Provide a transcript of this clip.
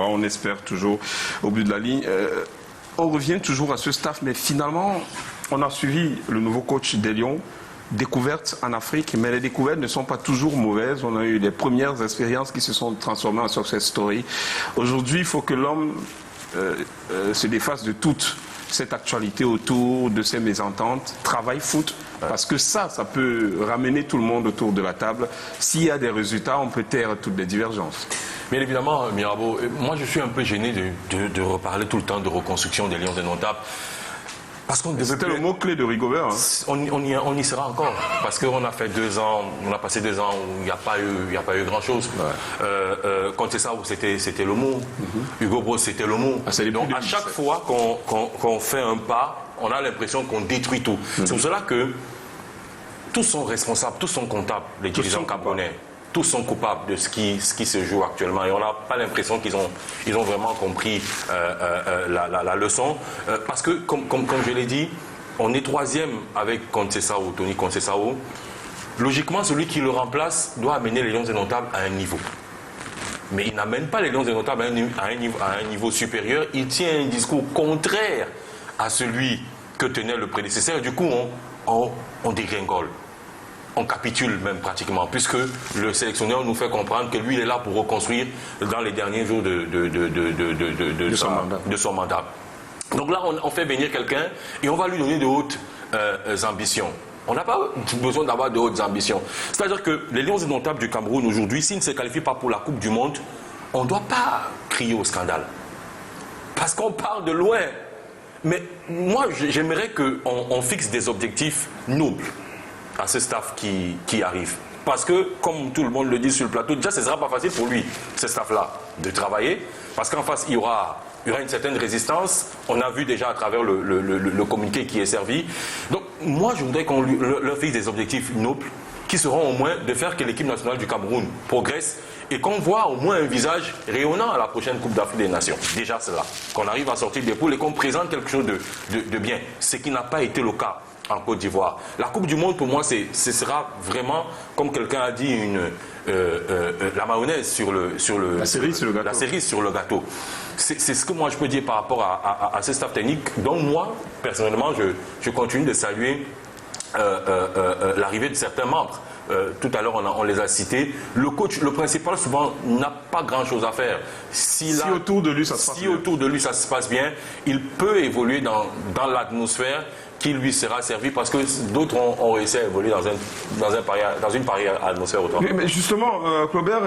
voir, on espère toujours au bout de la ligne. On revient toujours à ce staff, mais finalement, on a suivi le nouveau coach des Lions. Découvertes en Afrique, mais les découvertes ne sont pas toujours mauvaises. On a eu les premières expériences qui se sont transformées en success story. Aujourd'hui, il faut que l'homme se défasse de toute cette actualité autour de ces mésententes, travail foot, parce que ça peut ramener tout le monde autour de la table. S'il y a des résultats, on peut taire toutes les divergences. Bien évidemment, Mirabeau, moi je suis un peu gêné de reparler tout le temps de reconstruction des Lions indomptables. Parce qu'on C'était le mot-clé de Rigobert. Hein. On y sera encore. Parce qu'on a fait 2 ans, on a passé 2 ans où il n'y a pas eu grand-chose. Ouais. Contessaou, c'était le mot. Hugo Broz, c'était le mot. Donc à chaque fois qu'on fait un pas, on a l'impression qu'on détruit tout. C'est pour cela que tous sont responsables, tous sont comptables, les dirigeants camerounais. Tous sont coupables de ce qui se joue actuellement et on n'a pas l'impression qu'ils ont vraiment compris la leçon. Parce que, comme je l'ai dit, on est 3e avec Contessaou, Tony Contessaou. Logiquement, celui qui le remplace doit amener les Lions indomptables à un niveau. Mais il n'amène pas les Lions indomptables à un niveau supérieur. Il tient un discours contraire à celui que tenait le prédécesseur. Du coup, on dégringole. On capitule même pratiquement, puisque le sélectionneur nous fait comprendre que lui, il est là pour reconstruire dans les derniers jours de son mandat. Donc là, on fait venir quelqu'un et on va lui donner de hautes ambitions. On n'a pas besoin d'avoir de hautes ambitions. C'est-à-dire que les Lions indomptables du Cameroun aujourd'hui, s'ils ne se qualifient pas pour la Coupe du Monde, on ne doit pas crier au scandale. Parce qu'on part de loin. Mais moi, j'aimerais qu'on fixe des objectifs nobles à ce staff qui arrive. Parce que, comme tout le monde le dit sur le plateau, déjà ce ne sera pas facile pour lui, ce staff-là, de travailler. Parce qu'en face, il y aura une certaine résistance. On a vu déjà à travers le communiqué qui est servi. Donc, moi, je voudrais qu'on leur fixe des objectifs nobles qui seront au moins de faire que l'équipe nationale du Cameroun progresse et qu'on voit au moins un visage rayonnant à la prochaine Coupe d'Afrique des Nations. Déjà cela. Qu'on arrive à sortir des poules et qu'on présente quelque chose de bien. Ce qui n'a pas été le cas en Côte d'Ivoire. La Coupe du Monde, pour moi, ce sera vraiment, comme quelqu'un a dit, la mayonnaise sur la cerise sur le gâteau. C'est ce que moi je peux dire par rapport à ce staff technique. Donc moi, personnellement, je continue de saluer l'arrivée de certains membres. Tout à l'heure, on les a cités. Le coach, le principal, souvent, n'a pas grand-chose à faire. Si autour de lui, ça se passe bien, il peut évoluer dans l'atmosphère qui lui sera servi parce que d'autres ont réussi à évoluer dans une pareille atmosphère autant. Mais justement, Claubert,